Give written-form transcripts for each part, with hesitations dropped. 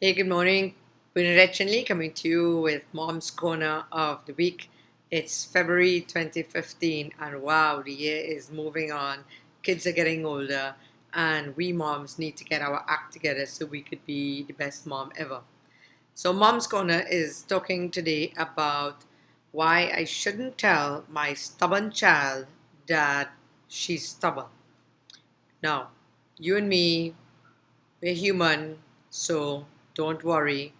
Hey, good morning. Puneet Chinley coming to you with Mom's Corner of the Week. It's February 2015, and wow, the year is moving on. Kids are getting older, and we moms need to get our act together so we could be the best mom ever. So, Mom's Corner is talking today about why I shouldn't tell my stubborn child that she's stubborn. Now, you and me, we're human, so don't worry.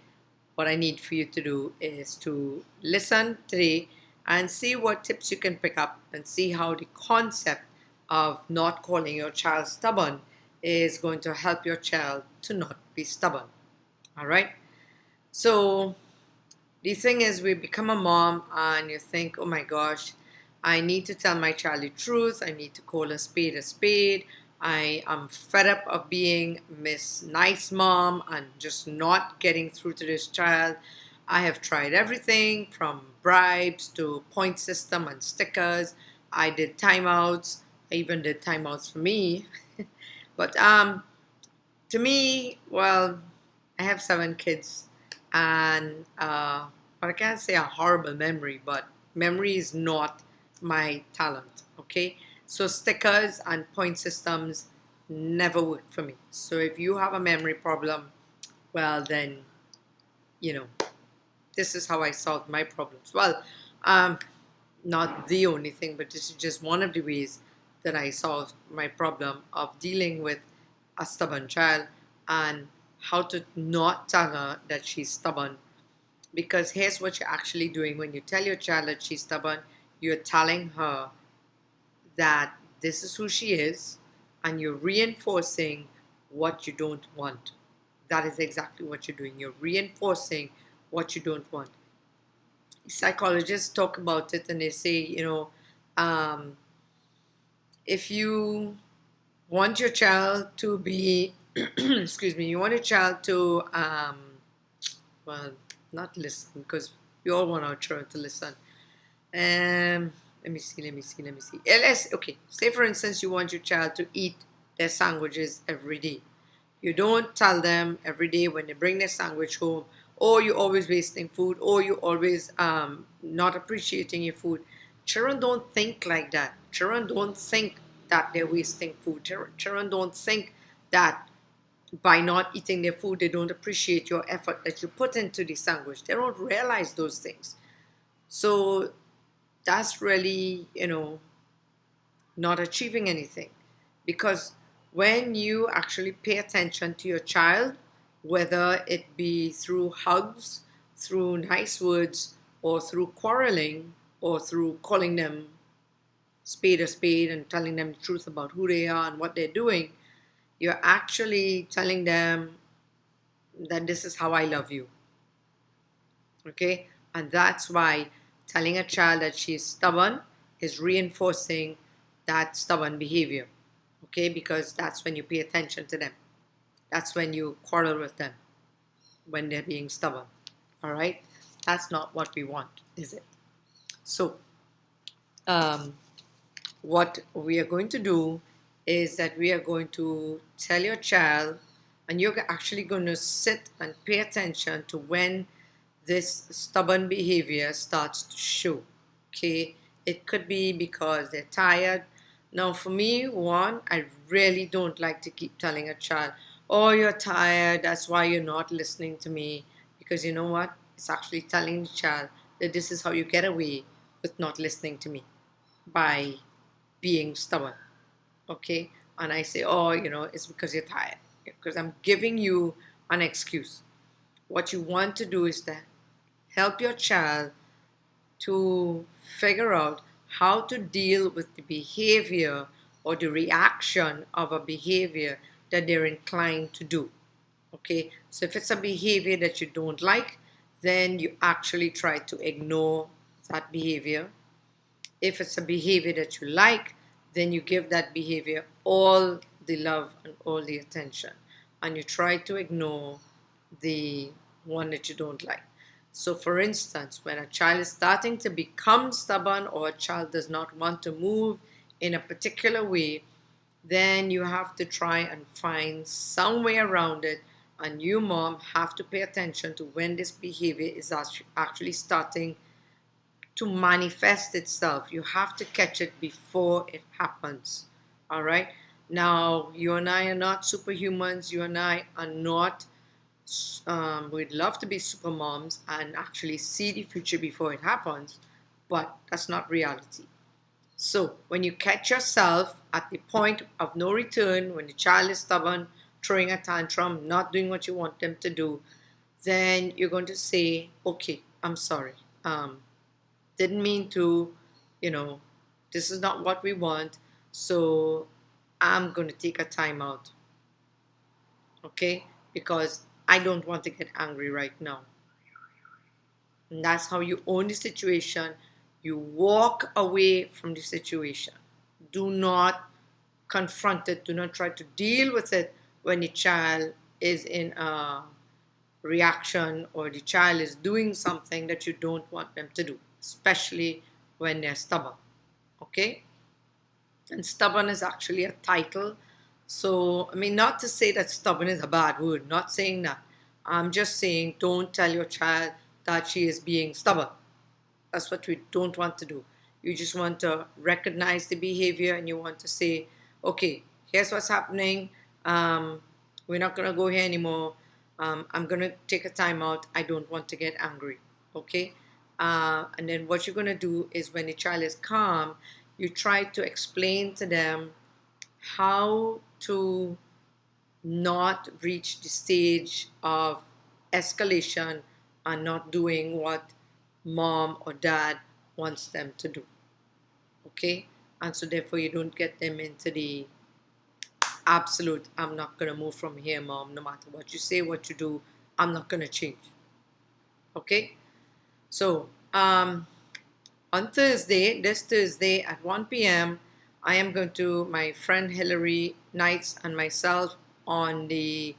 What I need for you to do is to listen today and see what tips you can pick up and see how the concept of not calling your child stubborn is going to help your child to not be stubborn. All right. So the thing is, we become a mom and you think, oh my gosh, I need to tell my child the truth. I need to call a spade a spade. I am fed up of being Miss Nice Mom and just not getting through to this child. I have tried everything from bribes to point system and stickers. I did timeouts. I even did timeouts for me. But to me, well, I have 7 kids, and but I can't say a horrible memory, but memory is not my talent. Okay, so stickers and point systems never worked for me. So if you have a memory problem, well then, you know, this is how I solved my problems. Well, um, not the only thing, but this is just one of the ways that I solved my problem of dealing with a stubborn child and how to not tell her that she's stubborn. Because here's what you're actually doing when you tell your child that she's stubborn, you're telling her that this is who she is and you're reinforcing what you don't want. That is exactly what you're doing. You're reinforcing what you don't want. Psychologists talk about it and they say, um, if you want your child to be, excuse me, you want your child to, well, not listen because we all want our children to listen. Let me see. Okay, say for instance, you want your child to eat their sandwiches every day. You don't tell them every day when they bring their sandwich home, or you're always wasting food, or you're always not appreciating your food. Children don't think like that. Children don't think that they're wasting food. Children don't think that by not eating their food, they don't appreciate your effort that you put into the sandwich. They don't realize those things. So that's really, not achieving anything. Because when you actually pay attention to your child, whether it be through hugs, through nice words, or through quarreling, or through calling them spade a spade and telling them the truth about who they are and what they're doing, you're actually telling them that this is how I love you. Okay? And that's why telling a child that she's stubborn is reinforcing that stubborn behavior. Okay? Because that's when you pay attention to them. That's when you quarrel with them, when they're being stubborn. All right? That's not what we want, is it? So, um, what we are going to do is that we are going to tell your child, and you're actually going to sit and pay attention to when this stubborn behavior starts to show. Okay, it could be because they're tired. Now, for me, one, I really don't like to keep telling a child, oh, you're tired, that's why you're not listening to me. Because you know what? It's actually telling the child that this is how you get away with not listening to me, by being stubborn. Okay, and I say, oh, it's because you're tired, because I'm giving you an excuse. What you want to do is to help your child to figure out how to deal with the behavior or the reaction of a behavior that they're inclined to do. Okay, so if it's a behavior that you don't like, then you actually try to ignore that behavior. If it's a behavior that you like, then you give that behavior all the love and all the attention. And you try to ignore the one that you don't like. So, for instance, when a child is starting to become stubborn or a child does not want to move in a particular way, then you have to try and find some way around it and you, mom, have to pay attention to when this behavior is actually starting to manifest itself. You have to catch it before it happens. All right. Now, you and I are not superhumans. You and I are not, we'd love to be super moms and actually see the future before it happens, but that's not reality. So, when you catch yourself at the point of no return, when the child is stubborn, throwing a tantrum, not doing what you want them to do, then you're going to say, okay, I'm sorry. Didn't mean to, you know, this is not what we want. So I'm going to take a time out, okay? Because I don't want to get angry right now. And that's how you own the situation. You walk away from the situation. Do not confront it. Do not try to deal with it when the child is in a reaction or the child is doing something that you don't want them to do, especially when they're stubborn. Okay? And stubborn is actually a title. So, I mean, not to say that stubborn is a bad word, not saying that. I'm just saying don't tell your child that she is being stubborn. That's what we don't want to do. You just want to recognize the behavior and you want to say, okay, here's what's happening. We're not going to go here anymore. I'm going to take a time out. I don't want to get angry. Okay? And then what you're going to do is when the child is calm, you try to explain to them how to not reach the stage of escalation and not doing what mom or dad wants them to do. Okay? And so therefore you don't get them into the absolute, I'm not going to move from here, mom, no matter what you say, what you do, I'm not going to change. Okay? So, on Thursday, this Thursday at 1 p.m., I am going to, my friend Hillary Knights and myself on the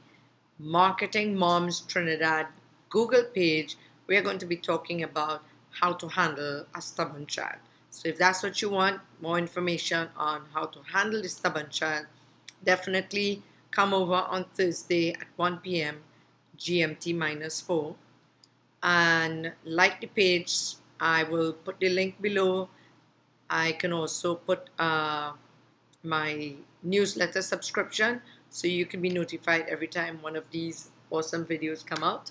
Marketing Moms Trinidad Google page, we are going to be talking about how to handle a stubborn child. So if that's what you want, more information on how to handle the stubborn child, definitely come over on Thursday at 1 p.m. GMT -4 and like the page. I will put the link below. I can also put my newsletter subscription so you can be notified every time one of these awesome videos come out.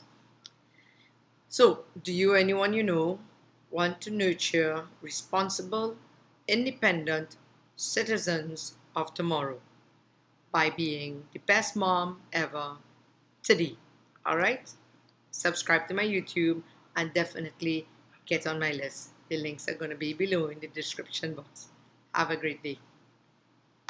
So, do you, anyone you know, want to nurture responsible, independent citizens of tomorrow by being the best mom ever today? All right? Subscribe to my YouTube and definitely get on my list. The links are going to be below in the description box. Have a great day.